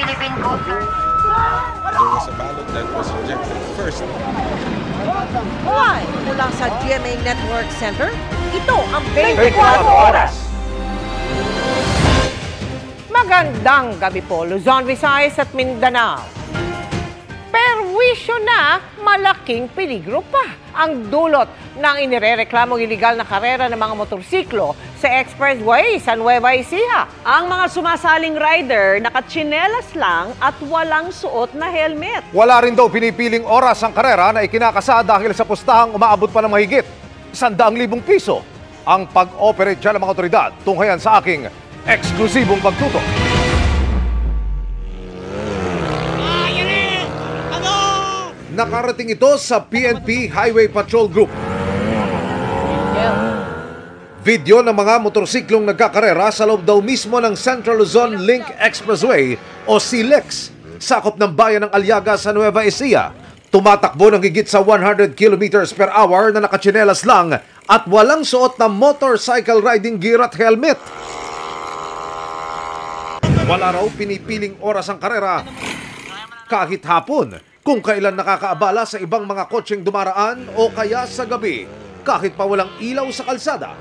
Philippine Coast Guard. There was a ballot that was rejected first. Live mula sa GMA Network Center, ito ang 24 Oras. Magandang gabi po, Luzon, Visayas at Mindanao. Perwisyo na, malaking peligro pa ang dulot ng inirereklamong iligal na karera ng mga motorsiklo sa expressway sa Nueva Ecija. Ang mga sumasaling rider, nakatsinelas lang at walang suot na helmet. Wala rin daw pinipiling oras ang karera na ikinakasa dahil sa pustahang umaabot pa ng mahigit 100,000 piso. Ang pag-operate dyan ng mga otoridad, tunghayan sa aking eksklusibong pagtutok. Nakarating ito sa PNP Highway Patrol Group. Video ng mga motorsiklong nagkakarera sa loob daw mismo ng Central Luzon Link Expressway o CLEX, sakop ng bayan ng Aliaga sa Nueva Ecija. Tumatakbo ng higit sa 100 kilometers per hour na nakatsinelas lang at walang suot na motorcycle riding gear at helmet. Wala raw pinipiling oras ang karera kahit hapon, kung kailan nakakaabala sa ibang mga kotseng dumaraan o kaya sa gabi, kahit pa walang ilaw sa kalsada.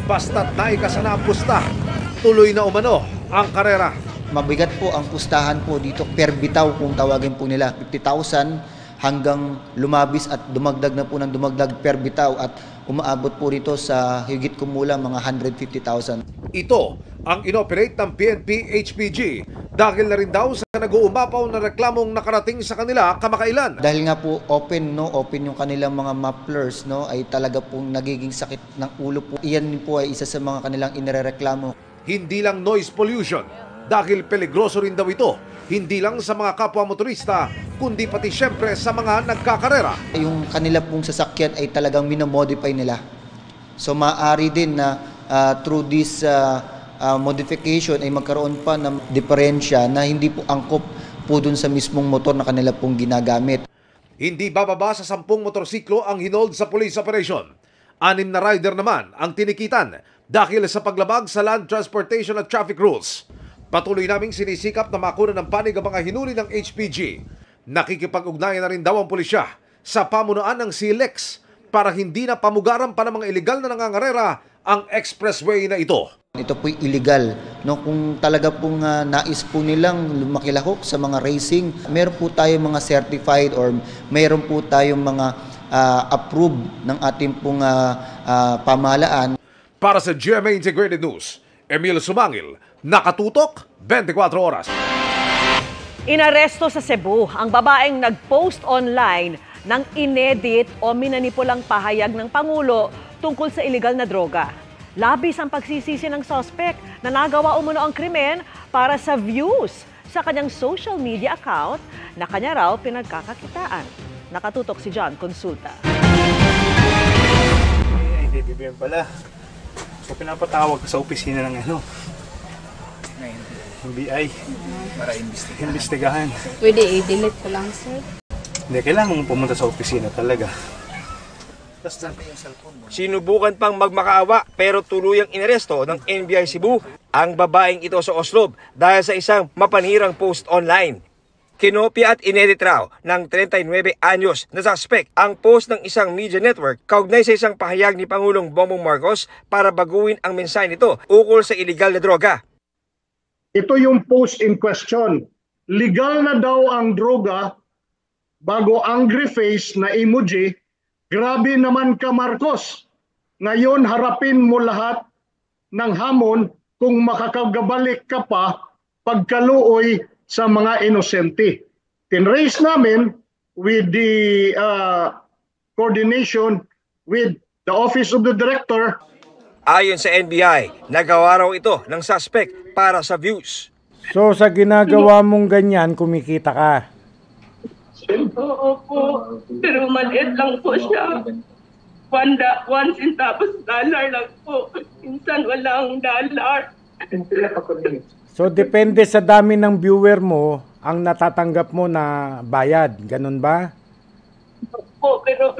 Basta't naikasa na ang pusta, tuloy na umano ang karera. Mabigat po ang pustahan po dito, per bitaw kung tawagin po nila, 50,000 hanggang lumabis at dumagdag na po ng dumagdag per bitaw at umaabot po rito sa higit kumulang mga 150,000. Ito ang inoperate ng PNP HPG dahil na rin daw sa nag-uumapaw na reklamong nakarating sa kanila kamakailan. Dahil nga po open yung kanilang mga mufflers, ay talaga pong nagiging sakit ng ulo po. Iyan po ay isa sa mga kanilang inirereklamo. Hindi lang noise pollution dahil peligroso rin daw ito, hindi lang sa mga kapwa motorista kundi pati syempre sa mga nagkakarera. Yung kanila pong sasakyan ay talagang minomodify nila. So maaari din na through this modification ay magkaroon pa ng diferensya na hindi po angkop po dun sa mismong motor na kanila pong ginagamit. Hindi bababa sa 10 motorsiklo ang hinold sa police operation. 6 na rider naman ang tinikitan dahil sa paglabag sa land transportation at traffic rules. Patuloy naming sinisikap na makuna ng panig ang mga hinuli ng HPG. Nakikipag-ugnayan na rin daw ang pulisya sa pamunuan ng CLEX para hindi na pamugaran pa ng mga iligal na nangangarera ang expressway na ito. Ito po'y illegal. Kung talaga pong nais po nilang lumakilahok sa mga racing, meron po tayong mga certified or meron po tayong mga approved ng ating pong pamahalaan. Para sa GMA Integrated News, Emil Sumangil, nakatutok 24 oras. Inaresto sa Cebu ang babaeng nag-post online ng inedit o minanipulang pahayag ng Pangulo tungkol sa iligal na droga. Labis ang pagsisisi ng suspect na nagawa umano ang krimen para sa views sa kanyang social media account na kanya raw pinagkakakitaan. Nakatutok si John Consulta. Ay, BBM pala. So pinapatawag sa opisina ng NBI para imbestigahan. Pwede i-delete ko lang, sir. Hindi, kailangan mong pumunta sa opisina talaga. Sinubukan pang magmakaawa pero tuluyang inaresto ng NBI Cebu ang babaeng ito sa Oslob dahil sa isang mapanirang post online. Kinopya at inedit raw ng 39 anyos na suspect ang post ng isang media network kaugnay sa isang pahayag ni Pangulong Bongbong Marcos para baguhin ang mensahe nito ukol sa iligal na droga. Ito yung post in question. Legal na daw ang droga, bago angry face na emoji. Grabe naman ka, Marcos. Ngayon harapin mo lahat ng hamon kung makakagabalik ka pa pagkaluoy sa mga inosente. Tinrace namin with the coordination with the Office of the Director. Ayon sa NBI, nagawa raw ito ng suspect para sa views. So sa ginagawa mong ganyan, kumikita ka? Oo po, pero maliit lang po siya. One centavos dollar lang po. Minsan walang dollar. So depende sa dami ng viewer mo, ang natatanggap mo na bayad. Ganun ba? Po, pero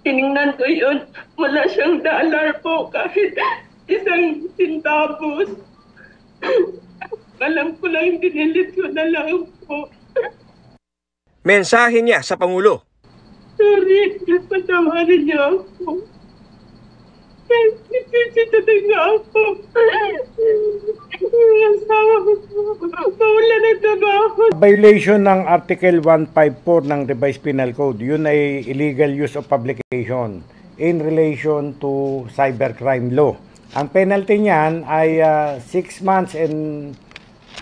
tiningnan ko yun. Wala siyang dollar po kahit isang centavos. Alam ko lang, dinilit ko na lang po. Mensahe niya sa Pangulo. Sorry, patawarin niyo ako. Sisitatin niyo ako. Asawa ko po. Wala na trabaho. Violation ng Article 154 ng Revised Penal Code, yun ay illegal use of publication in relation to cybercrime law. Ang penalty niyan ay 6 months and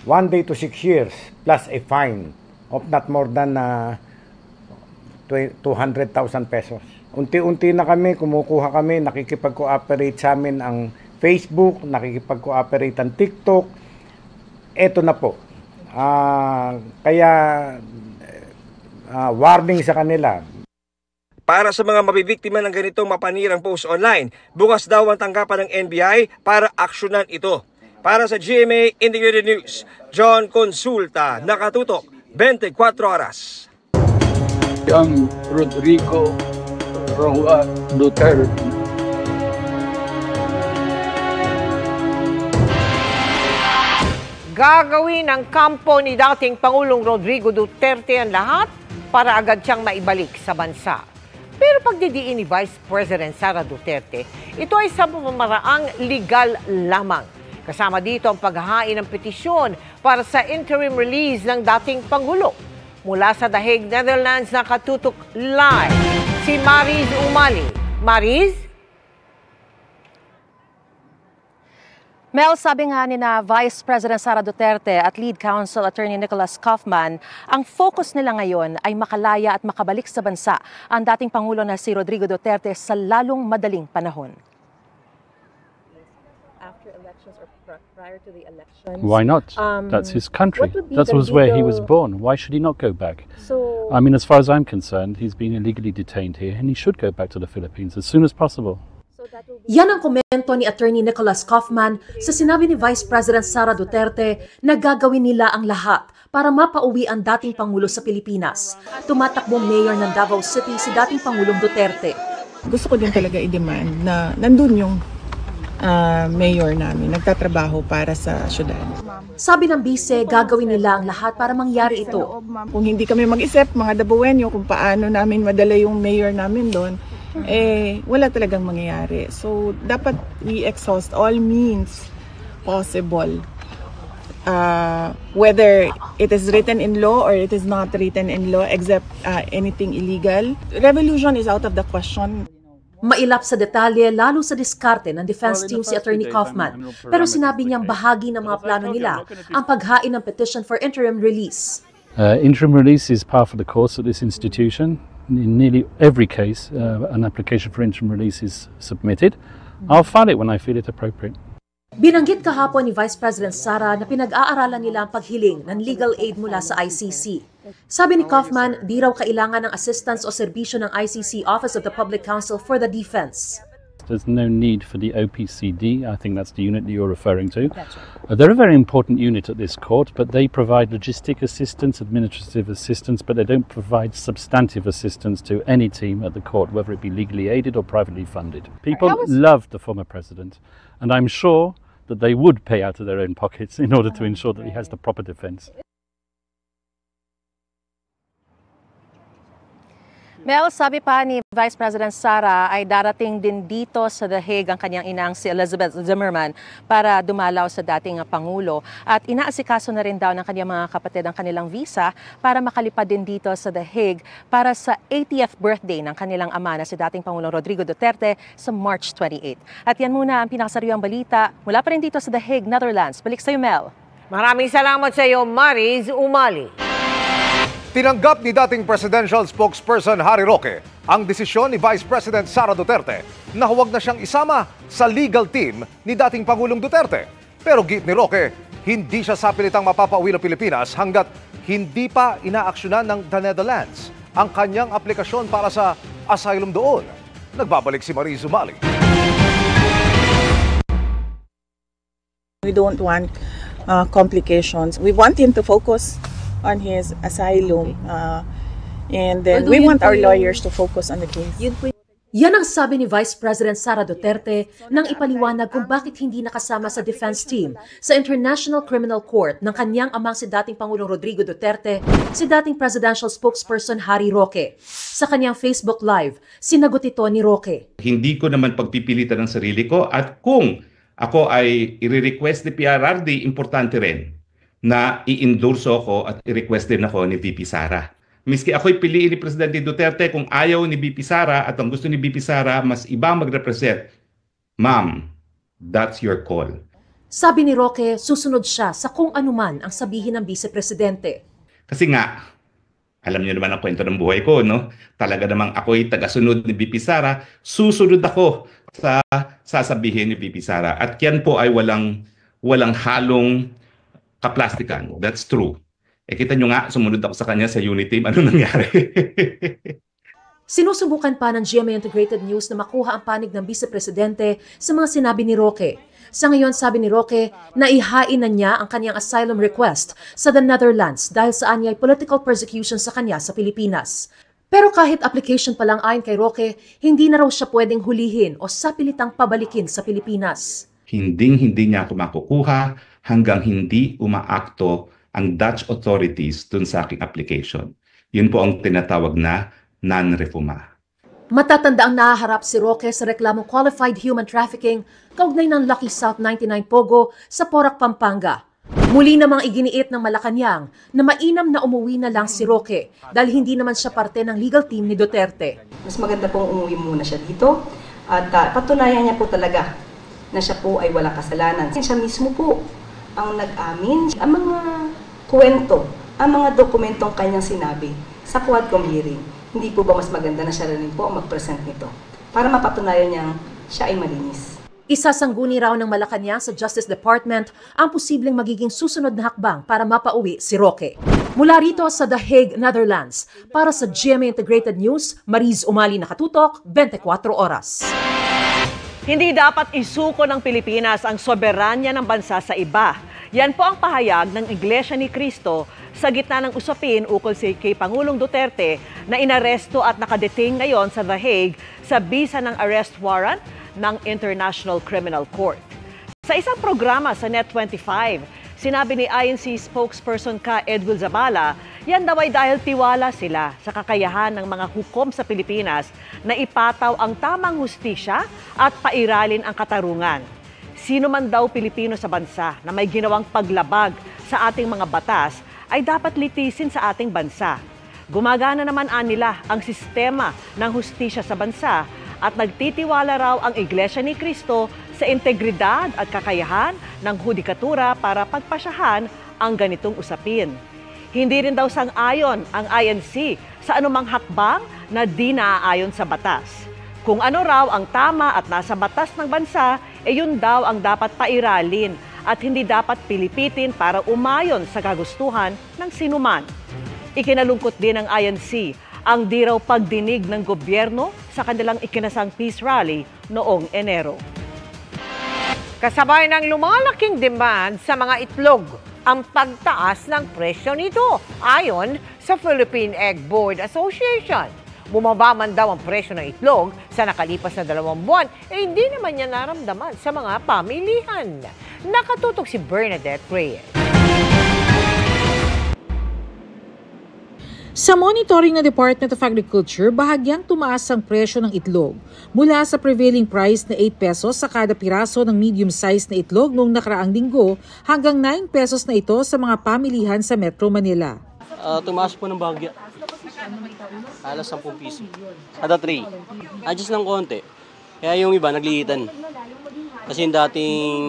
1 day to 6 years plus a fine of not more than 200,000 pesos. Unti-unti na kami, kumukuha kami, nakikipag-cooperate sa amin ang Facebook, nakikipag-cooperate ang TikTok. Eto na po. Kaya warning sa kanila. Para sa mga mabibiktima ng ganitong mapanirang post online, bukas daw ang tanggapan ng NBI para aksyonan ito. Para sa GMA Integrated News, John Consulta, nakatutok 24 oras. Ang Rodrigo Roa Duterte. Gagawin ng kampo ni dating Pangulong Rodrigo Duterte ang lahat para agad siyang maibalik sa bansa. Pero pagdidiin ni Vice President Sara Duterte, ito ay sa pamamaraang legal lamang. Kasama dito ang paghahain ng petisyon para sa interim release ng dating Pangulo. Mula sa The Hague, Netherlands, nakatutok live si Mariz Umali. Mariz? Mel, sabi nga ni na Vice President Sara Duterte at Lead Counsel Attorney Nicholas Kaufman, ang focus nila ngayon ay makalaya at makabalik sa bansa ang dating Pangulo na si Rodrigo Duterte sa lalong madaling panahon. After elections or prior to the elections? Why not? That's his country. That was where he was born. Why should he not go back? So, I mean, as far as I'm concerned, he's being illegally detained here and he should go back to the Philippines as soon as possible. Yan ang komento ni Attorney Nicholas Kaufman sa sinabi ni Vice President Sara Duterte na gagawin nila ang lahat para mapauwi ang dating Pangulo sa Pilipinas. Tumatakbong mayor ng Davao City si dating Pangulong Duterte. Gusto ko din talaga i-demand na nandun yung mayor namin, nagtatrabaho para sa syudad. Sabi ng bise, gagawin nila ang lahat para mangyari ito. Kung hindi kami mag-isip, mga Dabuenyo, kung paano namin madala yung mayor namin doon, wala talagang mangyayari. So, dapat we exhaust all means possible. Whether it is written in law or it is not written in law, except anything illegal. Revolution is out of the question. Mailap sa detalye, lalo sa diskarte ng defense team si Attorney Kaufman. Pero sinabi niyang bahagi ng mga plano nila ang paghain ng petition for interim release. Interim release is par for the course at this institution. In nearly every case, an application for interim release is submitted. I'll file it when I feel it appropriate. Binanggit kahapon ni Vice President Sara na pinag-aaralan nila ang paghiling ng legal aid mula sa ICC. Sabi ni Kaufman, di raw kailangan ng assistance o serbisyo ng ICC Office of the Public Counsel for the Defense. There's no need for the OPCD. I think that's the unit that you're referring to. They're a very important unit at this court, but they provide logistic assistance, administrative assistance, but they don't provide substantive assistance to any team at the court, whether it be legally aided or privately funded. People loved the former president, and I'm sure that they would pay out of their own pockets in order to ensure that he has the proper defense. Mel, sabi pa ni Vice President Sara ay darating din dito sa The Hague ang kanyang inang si Elizabeth Zimmerman para dumalaw sa dating Pangulo. At inaasikaso na rin daw ng kanyang mga kapatid ang kanilang visa para makalipad din dito sa The Hague para sa 80th birthday ng kanilang ama na si dating Pangulong Rodrigo Duterte sa March 28. At yan muna ang pinakasariwang balita. Mula pa rin dito sa The Hague, Netherlands. Balik sa iyo, Mel. Maraming salamat sa iyo, Mariz Umali. Tinanggap ni dating presidential spokesperson Harry Roque ang desisyon ni Vice President Sara Duterte na huwag na siyang isama sa legal team ni dating Pangulong Duterte. Pero git ni Roque, hindi siya sapilitang mapapauwi ng Pilipinas hanggat hindi pa inaaksyonan ng The Netherlands ang kanyang aplikasyon para sa asylum doon. Nagbabalik si Mariz Umali. We don't want complications. We want him to focus on his asylum, and then we want our lawyers to focus on the case. Yan ang sabi ni Vice President Sara Duterte nang ipaliwanag kung bakit hindi nakasama sa defense team sa International Criminal Court ng kanyang amang si dating Pangulong Rodrigo Duterte, si dating Presidential Spokesperson Harry Roque. Sa kanyang Facebook Live, sinagot ito ni Roque. Hindi ko naman pagpipilitan ng sarili ko at kung ako ay i-request ni PRRD, importante rin na i-endorse ako at i-request din ako ni VP Sara. Miski ako'y piliin ni Presidente Duterte, kung ayaw ni VP Sara at ang gusto ni VP Sara, mas iba mag-represent. Ma'am, that's your call. Sabi ni Roque, susunod siya sa kung anuman ang sabihin ng Vice Presidente. Kasi nga, alam niyo naman ang kwento ng buhay ko, no? Talaga namang ako'y tagasunod ni VP Sara, susunod ako sa sasabihin ni VP Sara. At yan po ay walang halong kaplastikan. That's true. Kita nyo nga, sumunod ako sa kanya sa unit team. Ano nangyari? Sinusubukan pa ng GMA Integrated News na makuha ang panig ng Vice Presidente sa mga sinabi ni Roque. Sa ngayon, sabi ni Roque, na ihain na niya ang kanyang asylum request sa the Netherlands dahil sa anyay political persecution sa kanya sa Pilipinas. Pero kahit application pa lang ayon kay Roque, hindi na raw siya pwedeng hulihin o sapilitang pabalikin sa Pilipinas. Hindi niya ako makukuha hanggang hindi umaakto ang Dutch authorities dun sa aking application. Yun po ang tinatawag na non-refuma. Matatanda ang nahaharap si Roque sa reklamong qualified human trafficking kaugnay ng Lucky South 99 Pogo sa Porac, Pampanga. Muli namang iginiit ng Malacanang na mainam na umuwi na lang si Roque dahil hindi naman siya parte ng legal team ni Duterte. Mas maganda pong umuwi muna siya dito at patunayan niya po talaga na siya po ay walang kasalanan. Siya mismo po ang nag-amin, ang mga kwento, ang mga dokumentong kanyang sinabi sa Quadcom hearing. Hindi po ba mas maganda na siya rin po ang mag-present nito para mapatunayan niyang siya ay malinis? Isasangguni raw ng Malacanang sa Justice Department ang posibleng magiging susunod na hakbang para mapauwi si Roque. Mula rito sa The Hague, Netherlands, para sa GMA Integrated News, Mariz Umali nakatutok, 24 oras. Hindi dapat isuko ng Pilipinas ang soberanya ng bansa sa iba. Yan po ang pahayag ng Iglesia ni Cristo sa gitna ng usapin ukol kay Pangulong Duterte na inaresto at nakadetain ngayon sa The Hague sa bisa ng arrest warrant ng International Criminal Court. Sa isang programa sa Net25, sinabi ni INC spokesperson Ka Edwil Zabala, yan daw ay dahil tiwala sila sa kakayahan ng mga hukom sa Pilipinas na ipataw ang tamang hustisya at pairalin ang katarungan. Sino man daw Pilipino sa bansa na may ginawang paglabag sa ating mga batas ay dapat litisin sa ating bansa. Gumagana naman nila ang sistema ng hustisya sa bansa at nagtitiwala raw ang Iglesia ni Cristo sa integridad at kakayahan ng hudikatura para pagpasyahan ang ganitong usapin. Hindi rin daw sang-ayon ang INC sa anumang hakbang na di naaayon sa batas. Kung ano raw ang tama at nasa batas ng bansa, yun daw ang dapat pairalin at hindi dapat pilipitin para umayon sa kagustuhan ng sinuman. Ikinalungkot din ng INC ang di raw pagdinig ng gobyerno sa kanilang ikinasang peace rally noong Enero. Kasabay ng lumalaking demand sa mga itlog ang pagtaas ng presyo nito ayon sa Philippine Egg Board Association. Bumaba man daw ang presyo ng itlog sa nakalipas na 2 buwan, hindi naman niya naramdaman sa mga pamilihan. Nakatutok si Bernadette Reyes. Sa monitoring ng Department of Agriculture, bahagyang tumaas ang presyo ng itlog mula sa prevailing price na 8 pesos sa kada piraso ng medium-sized na itlog noong nakaraang linggo hanggang 9 pesos na ito sa mga pamilihan sa Metro Manila. Tumaas po ng bahagya. Alas 10 piso. Kada tray. Adjust ng konti. Kaya yung iba naglilitan. Kasi yung dating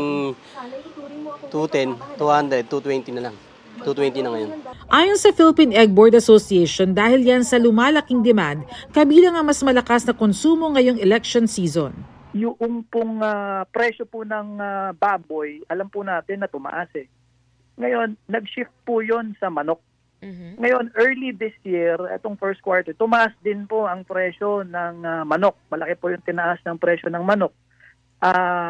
210, 200, 220 na lang. 220 na ngayon. Ayon sa Philippine Egg Board Association, dahil yan sa lumalaking demand, kabilang ang mas malakas na konsumo ngayong election season. Yung pong presyo po ng baboy, alam po natin na tumaas eh. Ngayon, nag-shift po yon sa manok. Ngayon, early this year, itong first quarter, tumaas din po ang presyo ng manok. Malaki po yung tinaas ng presyo ng manok.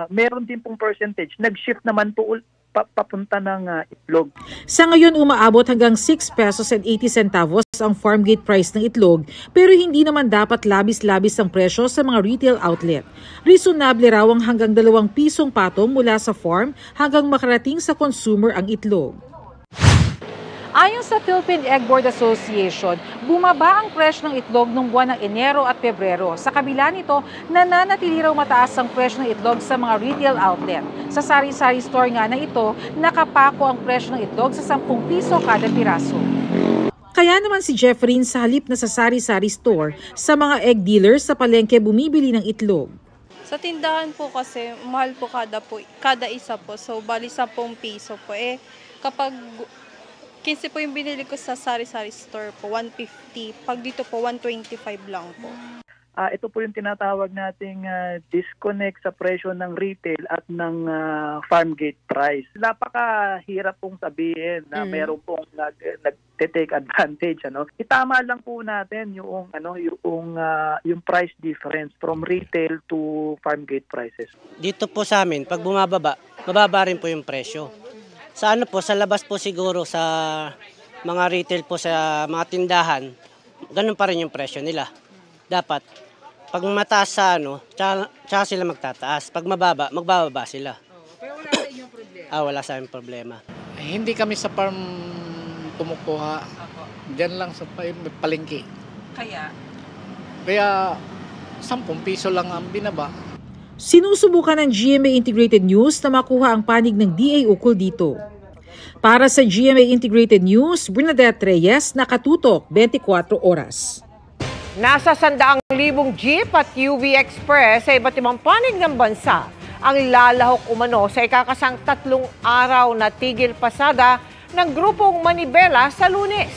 Meron din pong percentage. Nag-shift naman po papunta ng itlog. Sa ngayon, umaabot hanggang 6 pesos and 80 centavos ang farm gate price ng itlog, pero hindi naman dapat labis-labis ang presyo sa mga retail outlet. Reasonable raw ang hanggang 2 pisong patong mula sa farm hanggang makarating sa consumer ang itlog. Ayon sa Philippine Egg Board Association, bumaba ang presyo ng itlog noong buwan ng Enero at Pebrero. Sa kabila nito, nananatili raw mataas ang presyo ng itlog sa mga retail outlet. Sa sari-sari store nga na ito, nakapako ang presyo ng itlog sa 10 piso kada piraso. Kaya naman si Jeffrey sa halip na sa sari-sari store, sa mga egg dealers sa palengke bumibili ng itlog. Sa tindahan po kasi, mahal po kada isa po. So, bali 10 piso po. Kapag 15 po yung binili ko sa sari-sari store po, 150. Pag dito po, 125 lang po. Ito po yung tinatawag nating disconnect sa presyo ng retail at ng farm gate price. Napakahirap pong sabihin na meron pong nag-take advantage. Itama lang po natin yung price difference from retail to farm gate prices. Dito po sa amin, pag bumababa, mababa rin po yung presyo. Sa sa labas po siguro sa mga retail po sa mga tindahan, ganun pa rin yung presyo nila. Dapat, pag mataas sa tsaka sila magtataas. Pag mababa, magbababa sila. Pero wala sa inyong problema? Wala sa inyong problema. Hindi kami sa farm kumukuha. Diyan lang sa palengke. Kaya 10 piso lang ang binaba. Sinusubukan ng GMA Integrated News na makuha ang panig ng DA ukol dito. Para sa GMA Integrated News, Bernadette Reyes, nakatutok 24 oras. Nasa 100,000 jeep at UV Express sa iba't ibang panig ng bansa ang lalahok umano sa ikakasang 3 araw na tigil pasada ng grupong Manibela sa Lunes.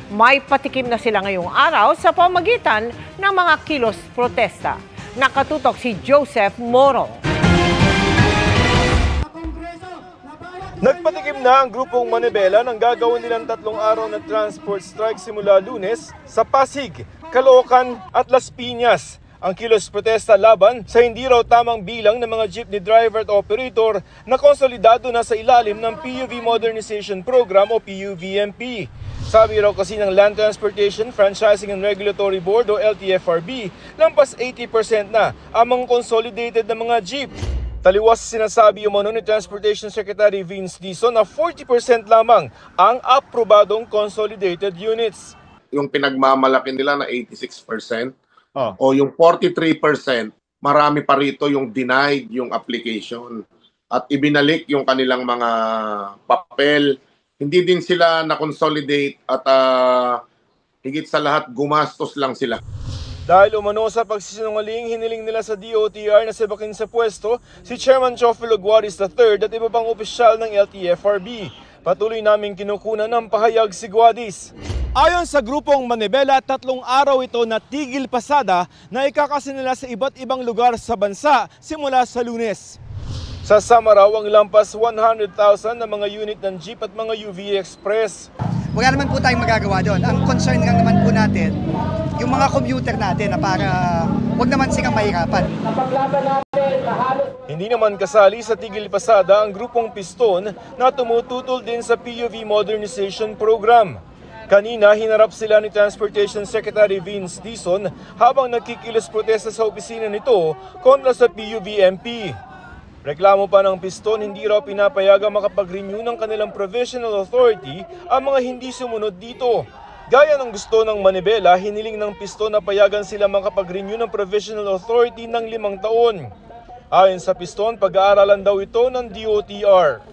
May patikim na sila ngayong araw sa pamagitan ng mga kilos protesta. Nakatutok si Joseph Moro. Nagpatikim na ang grupong Manibela ng gagawin nilang 3 araw na transport strike simula Lunes sa Pasig, Caloocan at Las Piñas. Ang kilos protesta laban sa hindi raw tamang bilang ng mga jeepney driver at operator na konsolidado na sa ilalim ng PUV Modernization Program o PUVMP. Sabi raw kasi ng Land Transportation, Franchising and Regulatory Board o LTFRB, lampas 80% na ang mga consolidated na mga jeep. Taliwas sinasabi umano ni Transportation Secretary Vince Dizon na 40% lamang ang aprobadong consolidated units. Yung pinagmamalaki nila na 86% o yung 43%, marami pa rito yung denied yung application at ibinalik yung kanilang mga papel. Hindi din sila na-consolidate at higit sa lahat gumastos lang sila. Dahil umano sa pagsisinungaling, hiniling nila sa DOTR na sibakin sa pwesto si Chairman Chofilo Guaris III at iba pang opisyal ng LTFRB. Patuloy naming kinukunan ng pahayag si Guaris. Ayon sa grupong Manibela, 3 araw ito na tigil pasada na ikakasi nila sa iba't ibang lugar sa bansa simula sa Lunes. Sa Samaraw, ang lampas 100,000 na mga unit ng jeep at mga UV Express. Wala naman po tayong magagawa doon. Ang concern lang naman po natin, yung mga commuter natin na para wag naman silang mahirapan. Hindi naman kasali sa tigil pasada ang grupong Piston na tumututol din sa PUV Modernization Program. Kanina, hinarap sila ni Transportation Secretary Vince Dizon habang nagkikilos protesta sa opisina nito kontra sa PUVMP. Reklamo pa ng Piston, hindi raw pinapayagang makapag-renew ng kanilang provisional authority ang mga hindi sumunod dito. Gaya ng gusto ng Manibela, hiniling ng Piston na payagan sila makapag-renew ng provisional authority ng 5 taon. Ayon sa Piston, pag-aaralan daw ito ng DOTR.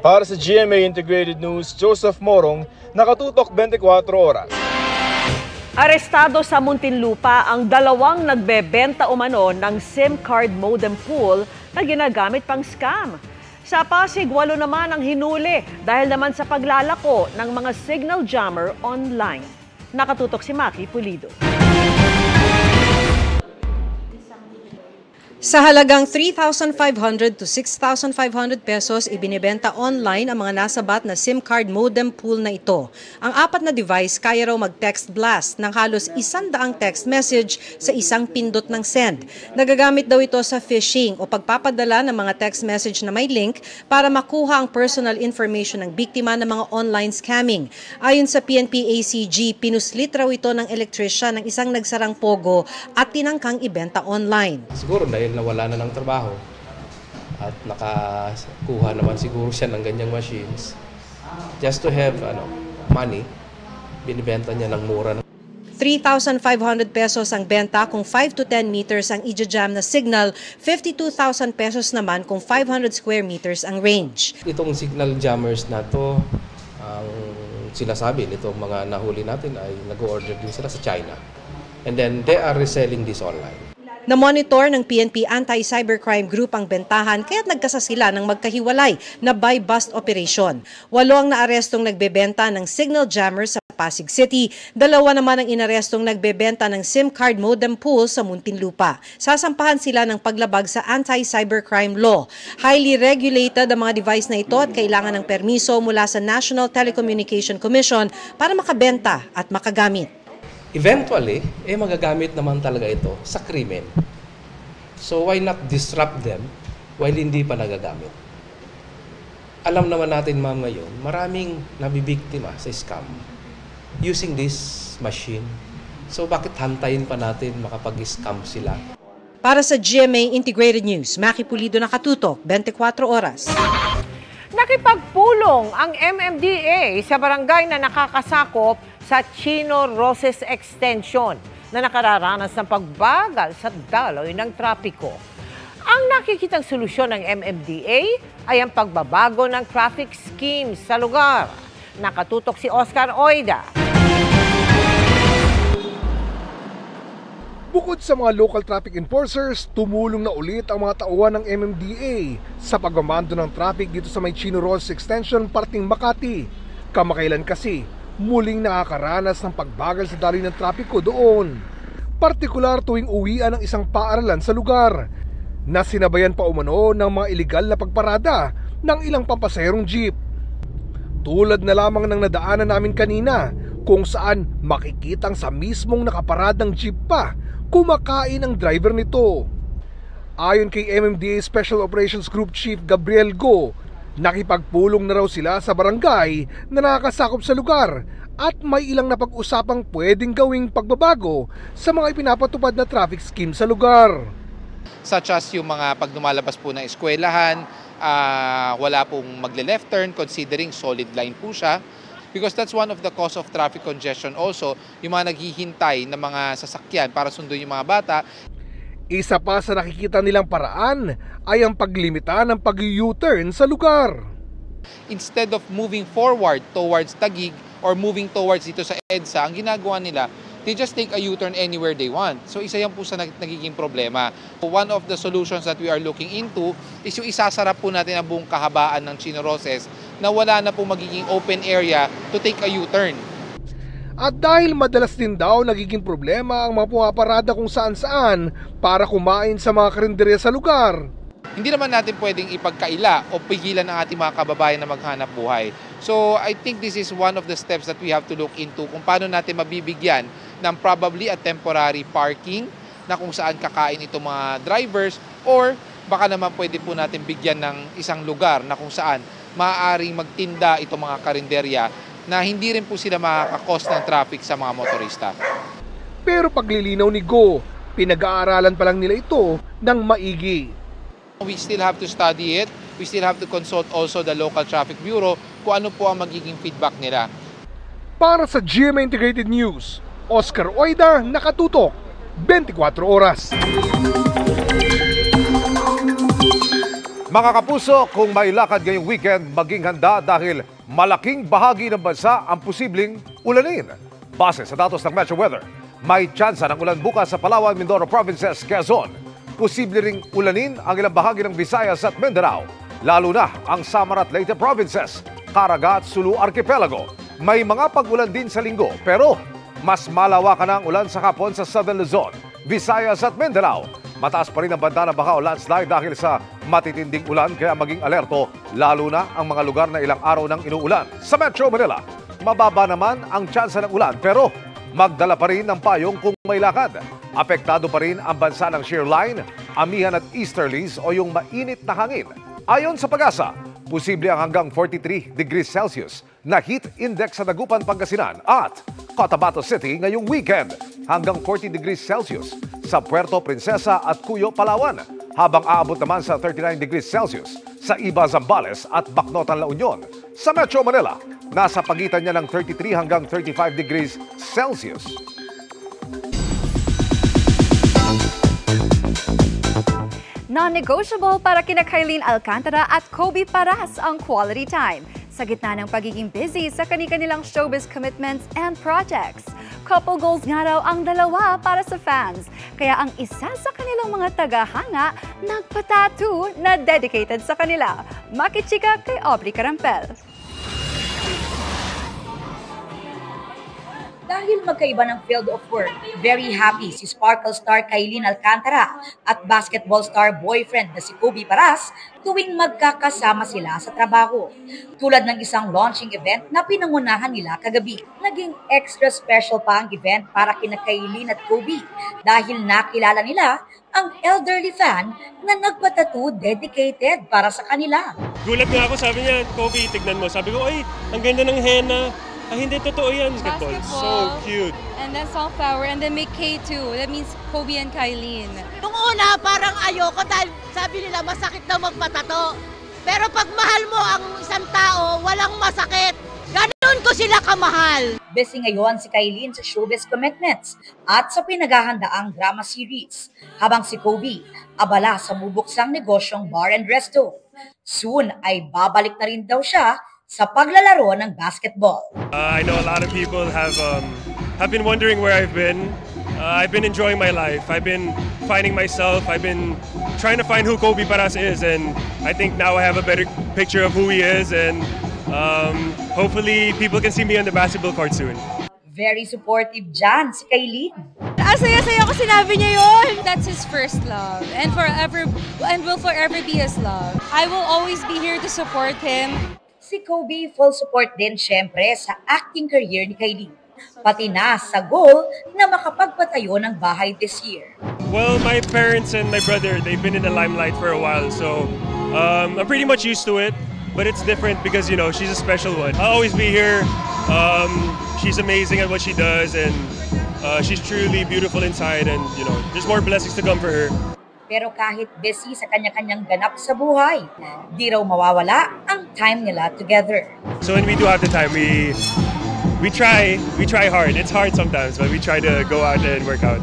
Para sa GMA Integrated News, Joseph Morong, nakatutok 24 oras. Arestado sa Muntinlupa ang 2 nagbebenta umano ng SIM card modem pool na ginagamit pang scam. Sa Pasig, 8 naman ang hinuli dahil naman sa paglalako ng mga signal jammer online. Nakatutok si Maki Pulido. Sa halagang 3,500 to 6,500 pesos, ibinibenta online ang mga nasabat na SIM card modem pool na ito. Ang 4 na device kaya raw mag-text blast ng halos 100 text message sa isang pindot ng send. Nagagamit daw ito sa phishing o pagpapadala ng mga text message na may link para makuha ang personal information ng biktima ng mga online scamming. Ayon sa PNP-ACG, pinuslit raw ito ng electrician ng isang nagsarang pogo at tinangkang ibenta online. Siguro dahil nawala na ng trabaho at nakakuha naman siguro siya ng ganyang machines, just to have money, binibenta niya ng mura. 3,500 pesos ang benta kung 5 to 10 meters ang i-jam na signal, 52,000 pesos naman kung 500 square meters ang range. Itong signal jammers na to, ang sinasabi nitong mga nahuli natin ay nag-order din sila sa China. And then they are reselling this online. Na-monitor ng PNP Anti-Cybercrime Group ang bentahan kaya't nagkasa sila ng magkahiwalay na buy-bust operation. 8 ang naarestong nagbebenta ng signal jammers sa Pasig City. 2 naman ang inarestong nagbebenta ng SIM card modem pool sa Muntinlupa. Sasampahan sila ng paglabag sa Anti-Cybercrime Law. Highly regulated ang mga device na ito at kailangan ng permiso mula sa National Telecommunication Commission para makabenta at makagamit. Eventually, magagamit naman talaga ito sa krimen. So why not disrupt them while hindi pa nagagamit? Alam naman natin ma'am ngayon, maraming nabibiktima sa scam using this machine. So bakit hantayin pa natin makapag-scam sila? Para sa GMA Integrated News, Maki Pulido, nakatutok, 24 oras. Nakipagpulong ang MMDA sa barangay na nakakasakop sa Chino Roces Extension na nakararanas ng pagbagal sa daloy ng trapiko. Ang nakikitang solusyon ng MMDA ay ang pagbabago ng traffic schemes sa lugar. Nakatutok si Oscar Oida. Bukod sa mga local traffic enforcers, tumulong na ulit ang mga tauhan ng MMDA sa pagmamando ng traffic dito sa may Chino Roces Extension, parting Makati. Kamakailan kasi, muling nakakaranas ng pagbagal sa daloy ng trapiko doon. Partikular tuwing uwian ng isang paaralan sa lugar, na sinabayan pa umano ng mga iligal na pagparada ng ilang pampasaherong jeep. Tulad na lamang ng nadaanan namin kanina, kung saan makikitang sa mismong nakaparadang jeep pa, kumakain ang driver nito. Ayon kay MMDA Special Operations Group Chief Gabriel Go, nakipagpulong na raw sila sa barangay na nakakasakop sa lugar at may ilang napag-usapang pwedeng gawing pagbabago sa mga ipinapatupad na traffic scheme sa lugar. Such as yung mga pag lumalabas po ng eskwelahan, wala pong magle-left turn considering solid line po siya. Because that's one of the cause of traffic congestion also, yung mga naghihintay na mga sasakyan para sunduin yung mga bata. Isa pa sa nakikita nilang paraan ay ang paglimita ng pag-U-turn sa lugar. Instead of moving forward towards Taguig or moving towards dito sa EDSA, ang ginagawa nila, they just take a U-turn anywhere they want. So isa yan po sa nagiging problema. One of the solutions that we are looking into is yung isasara po natin ang buong kahabaan ng Chino Roces na wala na po magiging open area to take a U-turn. At dahil madalas din daw nagiging problema ang mga pumaparada kung saan-saan para kumain sa mga karinderya sa lugar. Hindi naman natin pwedeng ipagkaila o pigilan ang ating mga kababayan na maghanap buhay. So I think this is one of the steps that we have to look into kung paano natin mabibigyan ng probably a temporary parking na kung saan kakain itong mga drivers, or baka naman pwede po natin bigyan ng isang lugar na kung saan maaaring magtinda itong mga karinderya na hindi rin po sila makakakos ng traffic sa mga motorista. Pero paglilinaw ni Go, pinag-aaralan pa lang nila ito ng maigi. We still have to study it. We still have to consult also the local traffic bureau kung ano po ang magiging feedback nila. Para sa GMA Integrated News, Oscar Oida, nakatutok, 24 oras. Mga kapuso, kung may lakad ngayong weekend, maging handa dahil malaking bahagi ng bansa ang posibleng ulanin. Base sa datos ng Metro Weather, may tsansa ng ulan bukas sa Palawan, Mindoro Provinces, Quezon. Posible ring ulanin ang ilang bahagi ng Visayas at Mindanao, lalo na ang Samar at Leyte Provinces, Caraga at Sulu Archipelago. May mga pag-ulan din sa linggo, pero mas malawakan ang ulan sa hapon sa Southern Luzon, Visayas at Mindanao. Mataas pa rin ang banta ng baka o landslide dahil sa matitinding ulan kaya maging alerto lalo na ang mga lugar na ilang araw nang inuulan. Sa Metro Manila, mababa naman ang tsansa ng ulan pero magdala pa rin ng payong kung may lakad. Apektado pa rin ang bansa ng shear line, amihan at easterlies o yung mainit na hangin. Ayon sa Pag-asa, posible ang hanggang 43 degrees Celsius na heat index sa Dagupan, Pangasinan at Cotabato City ngayong weekend. Hanggang 40 degrees Celsius sa Puerto Princesa at Cuyo, Palawan. Habang aabot naman sa 39 degrees Celsius sa Iba, Zambales at Bacnotan, La Union. Sa Metro Manila, nasa pagitan niya ng 33 hanggang 35 degrees Celsius. Non-negotiable para kina Kylene Alcantara at Kobe Paras ang quality time sa gitna ng pagiging busy sa kani-kanilang showbiz commitments and projects. Couple goals nga raw ang dalawa para sa fans. Kaya ang isa sa kanilang mga tagahanga nagpa-tattoo na dedicated sa kanila. Makichika kay Aubrey Carampel. Dahil magkaiba ng field of work, very happy si Sparkle star Kylene Alcantara at basketball star boyfriend na si Kobe Paras tuwing magkakasama sila sa trabaho. Tulad ng isang launching event na pinangunahan nila kagabi. Naging extra special pa ang event para kina Kylene at Kobe dahil nakilala nila ang elderly fan na nagpatattoo dedicated para sa kanila. Gulat nga ako, sabi niya, Kobe, tignan mo. Sabi ko, ay, ang ganda ng henna. Ah, hindi, totoo yan. Basketball. So cute. And then sunflower, and then make K2. That means Kobe and Kylene. Nung una, parang ayoko dahil sabi nila masakit daw magpatato. Pero pag mahal mo ang isang tao, walang masakit. Ganun ko sila kamahal. Busy ngayon si Kylene sa showbiz commitments at sa pinaghahandaang drama series. Habang si Kobe, abala sa bubuksang negosyong bar and resto. Soon ay babalik na rin daw siya sa paglalaro ng basketball. I know a lot of people have been wondering where I've been. I've been enjoying my life. I've been finding myself. I've been trying to find who Kobe Paras is, and I think now I have a better picture of who he is, and hopefully people can see me on the basketball court soon. Very supportive dyan si Kylene. Saya-saya ko sinabi niya yun. That's his first love and will forever be his love. I will always be here to support him. Si Kobe full support din syempre sa acting career ni Kylene. Pati na sa goal na makapagpatayo ng bahay this year. Well, my parents and my brother, they've been in the limelight for a while, so I'm pretty much used to it. But it's different because, you know, she's a special one. I'll always be here. She's amazing at what she does, and she's truly beautiful inside, and, you know, there's more blessings to come for her. Pero kahit busy sa kanya-kanyang ganap sa buhay, di raw mawawala ang time nila together. So when we do have the time, we try hard. It's hard sometimes, but we try to go out and work out.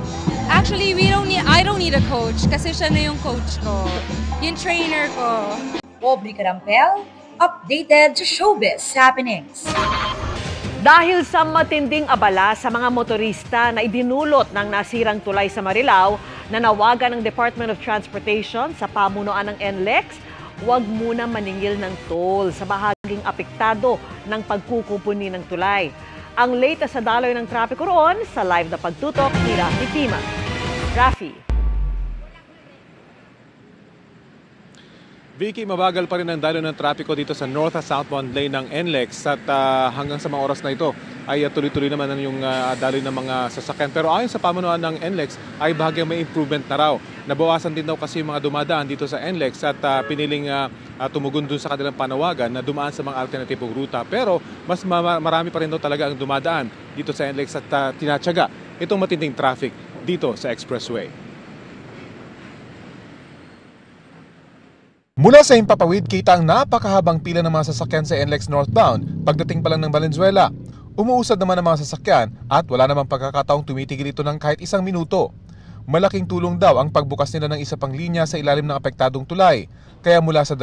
Actually, I don't need a coach kasi siya na yung coach ko. Yung trainer ko. Aubrey Carampel, updated sa showbiz happenings. Dahil sa matinding abala sa mga motorista na idinulot ng nasirang tulay sa Marilao, nanawagan ng Department of Transportation sa pamunuan ng NLEX, huwag muna maningil ng toll sa bahaging apektado ng pagkukupuni ng tulay. Ang latest sa daloy ng trapiko roon sa live na pagtutok ni Rafi Tima. Rafi. Vicky, mabagal pa rin ang daloy ng trapiko dito sa north at southbound lane ng NLEX at hanggang sa mga oras na ito ay tuloy-tuloy naman yung daloy ng mga sasakyan. Pero ayon sa pamunuan ng NLEX ay bahagyang may improvement na raw. Nabawasan din daw kasi yung mga dumadaan dito sa NLEX at piniling tumugon dun sa kanilang panawagan na dumaan sa mga alternatibong ruta. Pero mas marami pa rin daw talaga ang dumadaan dito sa NLEX at tinatyaga itong matinding traffic dito sa expressway. Mula sa Himpapawid, kita ang napakahabang pila ng mga sasakyan sa NLEX northbound pagdating pa lang ng Valenzuela. Umuusad naman ang mga sasakyan at wala namang pagkakataong tumitigil ito ng kahit isang minuto. Malaking tulong daw ang pagbukas nila ng isa pang linya sa ilalim ng apektadong tulay. Kaya mula sa 2,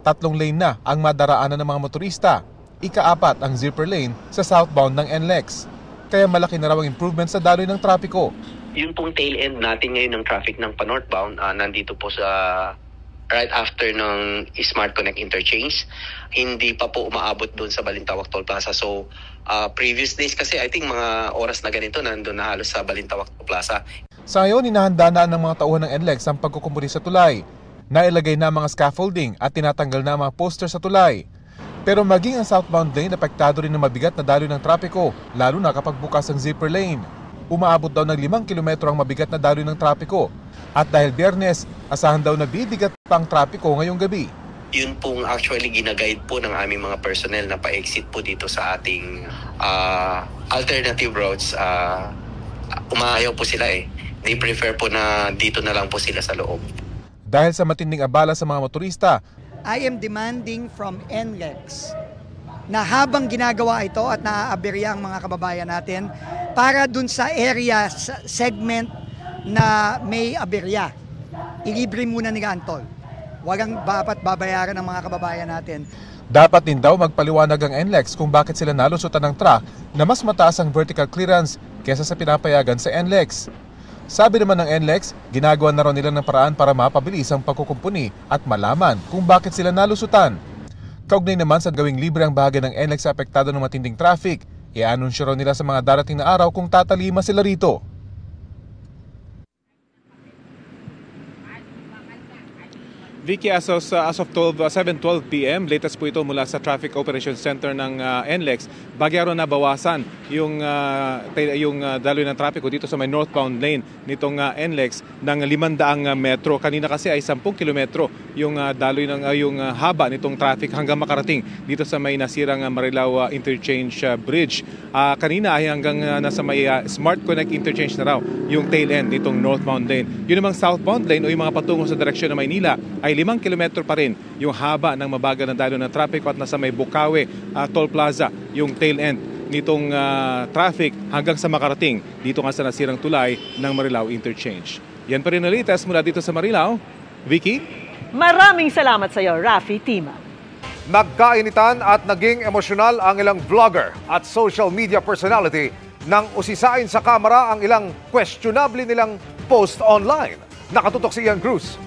3 lane na ang madaraanan ng mga motorista. Ika-4 ang zipper lane sa southbound ng NLEX. Kaya malaki na raw ang improvement sa daloy ng trapiko. Yung pong tail end natin ngayon ng traffic ng pa-northbound, nandito po sa right after ng Smart Connect Interchange, hindi pa po umaabot doon sa Balintawak Toll Plaza. So, previous days kasi I think mga oras na ganito nandun na halos sa Balintawak Toll Plaza. Sa ngayon, inahanda na ng mga tauhan ng NLEX ang pagkukumpuni sa tulay. Nailagay na mga scaffolding at tinatanggal na mga poster sa tulay. Pero maging ang southbound lane, apektado rin ng mabigat na daloy ng trapiko, lalo na kapag bukas ang zipper lane. Umaabot daw ng 5 kilometro ang mabigat na daloy ng trapiko. At dahil Biyernes, asahan daw na bibigat pa ang trapiko ngayong gabi. Yun pong actually ginaguide po ng aming mga personnel na pa-exit po dito sa ating alternative routes. Umayaw po sila eh. They prefer po na dito na lang po sila sa loob. Dahil sa matinding abala sa mga motorista, I am demanding from NLEX na habang ginagawa ito at naaaberya ang mga kababayan natin para dun sa area segment na may aberya, ilibre muna nila ang toll. Walang dapat babayaran ng mga kababayan natin. dapat din daw magpaliwanag ang NLEX kung bakit sila nalusutan ng truck na mas mataas ang vertical clearance kesa sa pinapayagan sa NLEX. Sabi naman ng NLEX, ginagawa na raw nila ng paraan para mapabilis ang pagkukumpuni at malaman kung bakit sila nalusutan. Kaugnay naman sa gawing libre ang bahagi ng NLEX sa apektado ng matinding traffic, i-anunsyo raw nila sa mga darating na araw kung tatalima sila rito. Vicky, as of 7:12 p.m., latest po ito mula sa Traffic Operations Center ng NLEX, bagya raw nabawasan yung daloy ng trapiko dito sa may northbound lane nitong NLEX ng 500 metro. Kanina kasi ay 10 kilometro yung daloy ng yung haba nitong traffic hanggang makarating dito sa may nasirang Marilao Interchange Bridge. Kanina ay hanggang nasa may Smart Connect Interchange na raw yung tail end nitong northbound lane. Yun namang southbound lane o yung mga patungo sa direksyon ng Maynila ay 5 kilometro pa rin yung haba ng mabagal na daloy ng trapiko at nasa may Bukawi Toll Plaza yung tail end nitong traffic hanggang sa makarating dito nga sa nasirang tulay ng Marilao Interchange. Yan pa rin ang latest mula dito sa Marilao. Vicky? Maraming salamat sa iyo, Rafi Tima. Nagkainitan at naging emosyonal ang ilang vlogger at social media personality nang usisain sa kamera ang ilang questionable nilang post online. Nakatutok si Ian Cruz.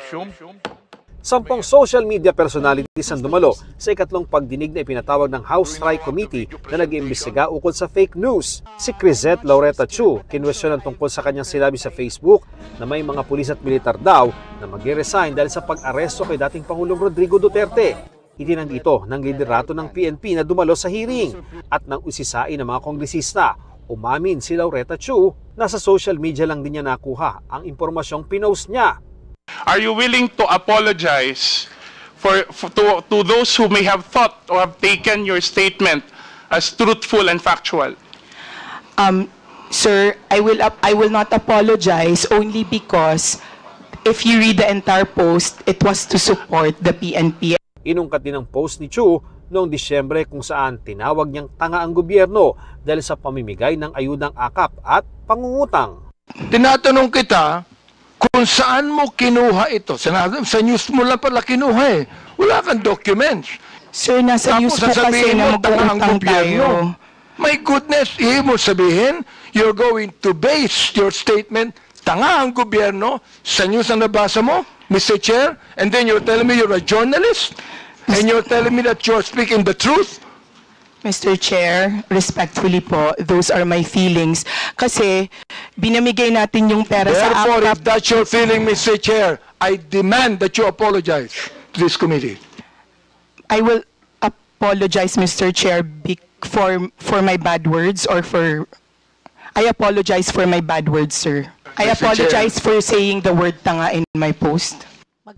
10 social media personalities ang dumalo sa ikatlong pagdinig na ipinatawag ng House Tri Committee na nag-iimbestiga ukol sa fake news. Si Crisette Laureta Chu, kinwestiyonan tungkol sa kanyang sinabi sa Facebook na may mga pulis at militar daw na mag-resign dahil sa pag-aresto kay dating Pangulong Rodrigo Duterte. Itinanggi ito ng liderato ng PNP na dumalo sa hearing at nang usisain ng mga kongresista. Umamin si Laureta Chu na sa social media lang din niya nakuha ang impormasyong pinost niya. Are you willing to apologize to those who may have thought or have taken your statement as truthful and factual? Sir, I will not apologize only because if you read the entire post, it was to support the PNP. Inungkat din ang post ni Chu noong Disyembre kung saan tinawag niyang tanga ang gobyerno dahil sa pamimigay ng ayudang akap at pangungutang. Tinatanong kita kung saan mo kinuha ito. Sa news mo lang pala kinuha eh. Wala kang documents. Sir, nasa news po kasi na mag-uutang tayo. My goodness, ibig mo sabihin, you're going to base your statement, tanga ang gobyerno, sa news na nabasa mo, Mr. Chair, and then you're telling me you're a journalist? And you're telling me that you're speaking the truth? Mr. Chair, respectfully po, those are my feelings. Kasi binamigay natin yung pera sa APCAP. Therefore, if that's your feeling, Mr. Chair, I demand that you apologize to this committee. I will apologize, Mr. Chair, for my bad words or for... I apologize for my bad words, sir. I apologize for saying the word tanga in my post.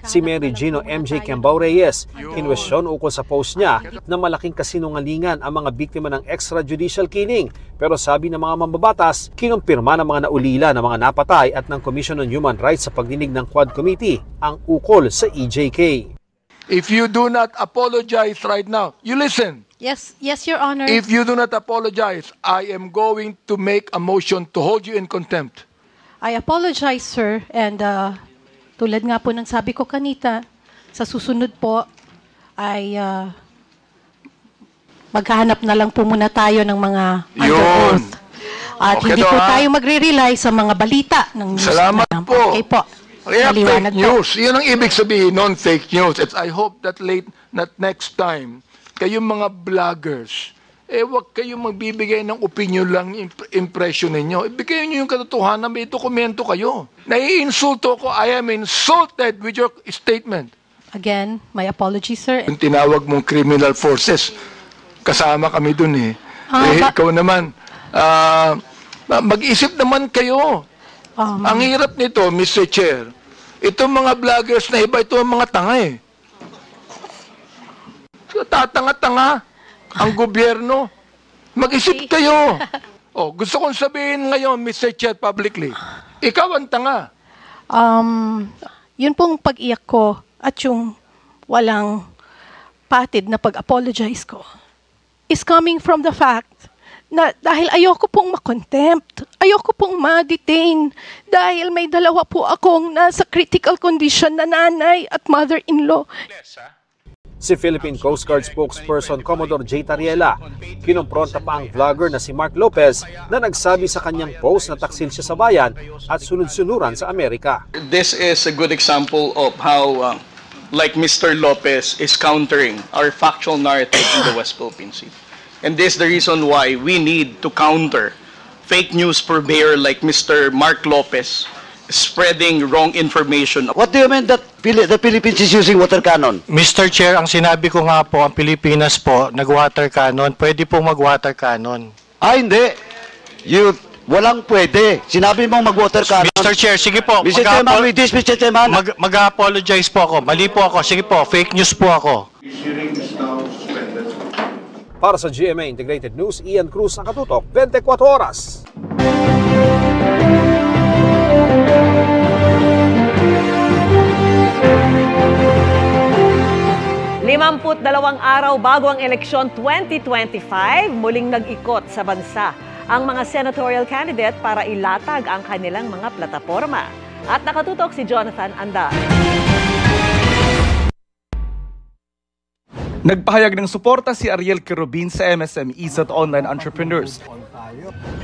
Si Mary Gino MJ Cambao Reyes, kinwestiyon ukol sa post niya na malaking kasinungalingan ang mga biktima ng extrajudicial killing. Pero sabi ng mga mambabatas, kinumpirma ng mga naulila ng mga napatay at ng Commission on Human Rights sa pagdinig ng Quad Committee ang ukol sa EJK. If you do not apologize right now, you listen. Yes, Your Honor. If you do not apologize, I am going to make a motion to hold you in contempt. I apologize, sir, and tulad nga po ng sabi ko kanita, sa susunod po ay maghahanap na lang po muna tayo ng mga under oath. At okay, hindi po tayo magre-rely sa mga balita ng news. Salamat po. Okay po. Kaya fake news. Yan ang ibig sabihin, non-fake news. I hope that next time, kayong mga vloggers, Huwag kayong magbibigay ng opinion lang, impression ninyo. Ibigay nyo yung katotohanan, may dokumento kayo. Naiinsulto ko, I am insulted with your statement. Again, my apologies, sir. Yung tinawag mong criminal forces, kasama kami dun eh. Ikaw naman, mag-isip naman kayo. Ang hirap nito, Mr. Chair, itong mga vloggers na iba, ito ang mga tanga eh. Tatanga-tanga ang gobyerno. Mag-isip kayo. Gusto kong sabihin ngayon, Mr. Chair, publicly, ikaw ang tanga. Yun pong pag-iyak ko at yung walang patid na pag-apologize ko is coming from the fact na dahil ayoko pong makontempt, ayoko pong ma-detain dahil may dalawa po akong nasa critical condition na nanay at mother-in-law. Si Philippine Coast Guard spokesperson Commodore J. Tariela, kinumpronta pa ang vlogger na si Mark Lopez na nagsabi sa kanyang post na taksil siya sa bayan at sunod-sunuran sa Amerika. This is a good example of how like Mr. Lopez is countering our factual narrative in the West Philippine Sea. And this is the reason why we need to counter fake news purveyor like Mr. Mark Lopez spreading wrong information. What do you mean that the Philippines is using water cannon? Mr. Chair, ang sinabi ko nga po, ang Pilipinas po, nag-water cannon. Pwede po mag-water cannon. Hindi. Walang pwede. Sinabi mong mag-water cannon. Mr. Chair, sige po. Mr. Chairman, with this, Mr. Chairman. Mag-apologize po ako. Mali po ako. Sige po, fake news po ako. Para sa GMA Integrated News, Ian Cruz ang katutok, 24 oras. Dalawang araw bago ang eleksyon 2025, muling nag-ikot sa bansa ang mga senatorial candidate para ilatag ang kanilang mga plataforma. At nakatutok si Jonathan Andal. Nagpahayag ng suporta si Ariel Quirobin sa MSMEs at online entrepreneurs.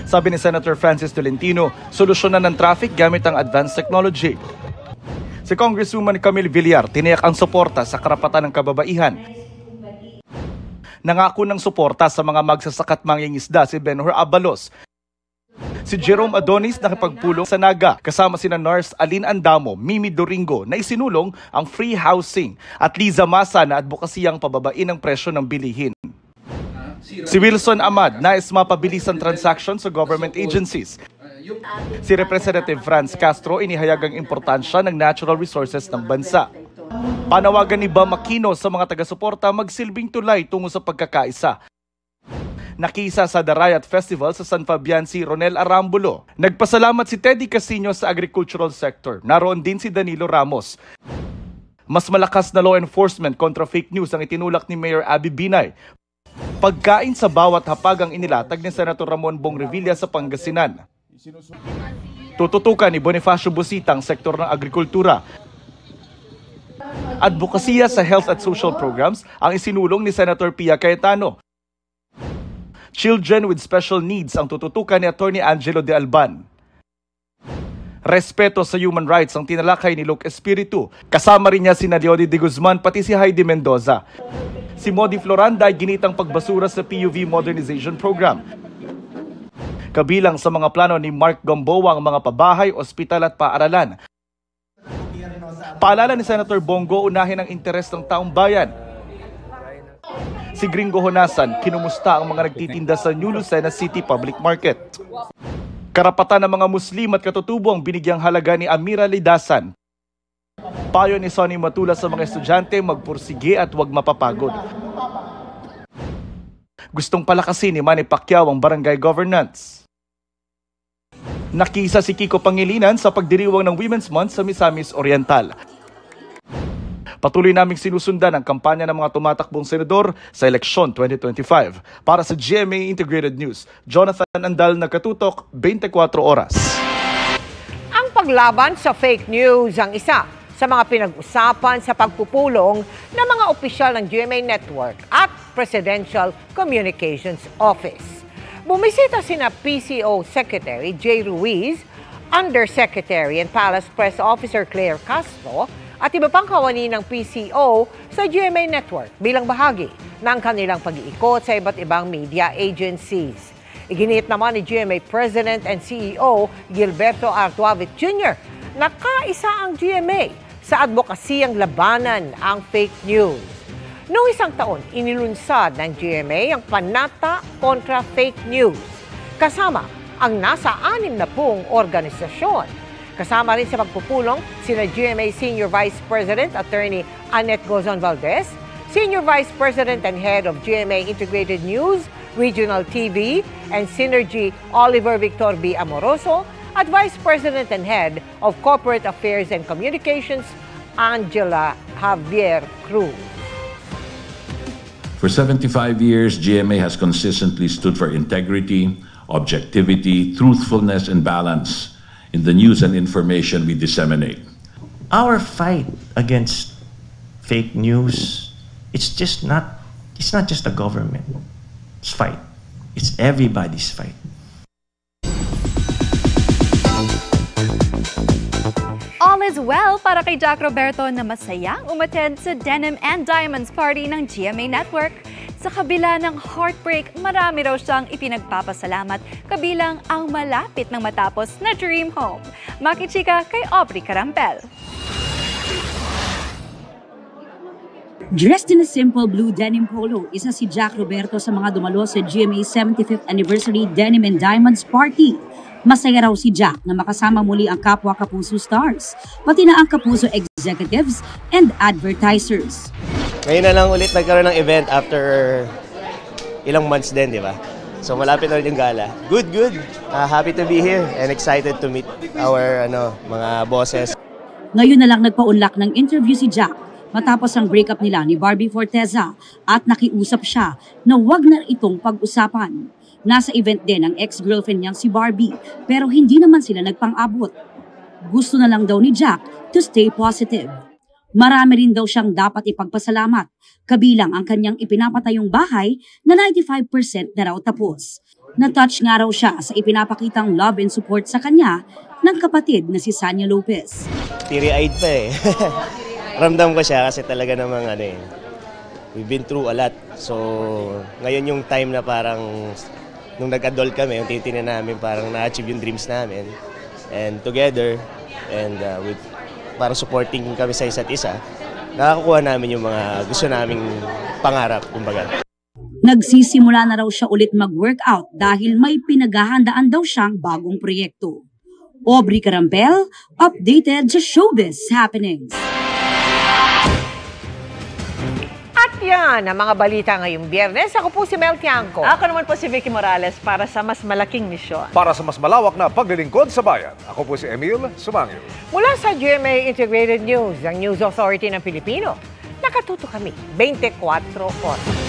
Sabi ni Senator Francis Tolentino, solusyonan ng traffic gamit ang advanced technology. Si Congresswoman Camille Villar tiniyak ang suporta sa karapatan ng kababaihan. Nangako ng suporta sa mga magsasakat mangingisda si Benhur Abalos. Si Jerome Adonis nakipagpulong sa Naga kasama sina Nars Alin Andamo, Mimi Doringo na isinulong ang free housing at Liza Masa na advokasiyang pababain ang presyo ng bilihin. Si Wilson Ahmad nais mapabilis ang transaction sa government agencies. Si Representative Franz Castro inihayag ang importansya ng natural resources ng bansa. Panawagan ni Bam Aquino sa mga taga-suporta magsilbing tulay tungo sa pagkakaisa. Nakisa sa The Riot Festival sa San Fabian si Ronel Arambulo. Nagpasalamat si Teddy Casino sa agricultural sector. Naroon din si Danilo Ramos. Mas malakas na law enforcement kontra fake news ang itinulak ni Mayor Abby Binay. Pagkain sa bawat hapag ang inilatag ni Senator Ramon Bong Revilla sa Pangasinan. Tututukan ni Bonifacio Busita ang sektor ng agrikultura. Advokasya sa health at social programs ang isinulong ni Senator Pia Cayetano. Children with special needs ang tututukan ni Attorney Angelo de Alban. Respeto sa human rights ang tinalakay ni Luke Espiritu. Kasama rin niya si Leody de Guzman pati si Heidi Mendoza. Si Modi Floranda ay ginitang pagbasura sa PUV Modernization Program. Kabilang sa mga plano ni Mark Gamboa ang mga pabahay, ospital at paaralan. Paalala ni Senator Bongo, unahin ang interes ng taong bayan. Si Gringo Honasan, kinumusta ang mga nagtitinda sa New Lucena City Public Market. Karapatan ng mga Muslim at katutubo ang binigyang halaga ni Amira Lidasan. Payo ni Sonny Matula sa mga estudyante, magpursige at huwag mapapagod. Gustong palakasin ni Manny Pacquiao ang barangay governance. Nakisa si Kiko Pangilinan sa pagdiriwang ng Women's Month sa Misamis Oriental. Patuloy naming sinusundan ang kampanya ng mga tumatakbong senador sa eleksyon 2025. Para sa GMA Integrated News, Jonathan Andal, nakatutok, 24 oras. Ang paglaban sa fake news ang isa sa mga pinag-usapan sa pagpupulong ng mga opisyal ng GMA Network at Presidential Communications Office. Bumisita sina PCO Secretary Jay Ruiz, Undersecretary and Palace Press Officer Claire Castro at iba pang kawani ng PCO sa GMA Network bilang bahagi ng kanilang pag-iikot sa iba't ibang media agencies. Iginiit naman ni GMA President and CEO Gilberto Artuavit Jr. na kaisa ang GMA sa advokasiyang labanan ang fake news. Noong isang taon, inilunsad ng GMA ang Panata kontra Fake News, kasama ang nasa 60 organisasyon. Kasama rin sa pagpupulong sina GMA Senior Vice President Attorney Annette Gozon Valdez, Senior Vice President and Head of GMA Integrated News, Regional TV, and Synergy Oliver Victor B. Amoroso, at Vice President and Head of Corporate Affairs and Communications, Angela Javier Cruz. For 75 years, GMA has consistently stood for integrity, objectivity, truthfulness, and balance in the news and information we disseminate. Our fight against fake news, it's not just the government's fight. It's everybody's fight. All is well para kay Jack Roberto na masayang umattend sa Denim and Diamonds party ng GMA Network. Sa kabila ng heartbreak, marami raw siyang ipinagpapasalamat kabilang ang malapit ng matapos na dream home. Makichika kay Aubrey Carampel. Dressed in a simple blue denim polo, isa si Jack Roberto sa mga dumalo sa GMA 75th Anniversary Denim and Diamonds Party. Masaya raw si Jack na makasama muli ang kapwa Kapuso stars, pati na ang Kapuso executives and advertisers. Ngayon na lang ulit nagkaroon ng event after ilang months din, di ba? So malapit na rin yung gala. Good. Happy to be here and excited to meet our mga bosses. Ngayon na lang nagpa-unlock ng interview si Jack matapos ang breakup nila ni Barbie Forteza at nakiusap siya na wag na itong pag-usapan. Nasa event din ang ex-girlfriend niyang si Barbie pero hindi naman sila nagpang-abot. Gusto na lang daw ni Jack to stay positive. Marami rin daw siyang dapat ipagpasalamat, kabilang ang kanyang ipinapatayong bahay na 95% na raw tapos. Na-touch nga raw siya sa ipinapakitang love and support sa kanya ng kapatid na si Sanya Lopez. Teary-eyed pa eh. Ramdam ko siya kasi talaga namang we've been through a lot. So ngayon yung time na parang nung nag-adult kami, yung tinitingnan namin parang na-achieve yung dreams namin. And together, and with para supporting kami sa isa't isa, nakakuha namin yung mga gusto naming pangarap, kumbaga. Nagsisimula na raw siya ulit mag-workout dahil may pinaghahandaan daw siyang bagong proyekto. Aubrey Carampel, updated sa Showbiz Happenings. At yan ang mga balita ngayong Biyernes. Ako po si Mel Tiangco. Ako naman po si Vicky Morales para sa mas malaking misyon. Para sa mas malawak na paglilingkod sa bayan, ako po si Emil Sumangil. Mula sa GMA Integrated News, ang News Authority ng Pilipino, nakatuto kami 24 oras.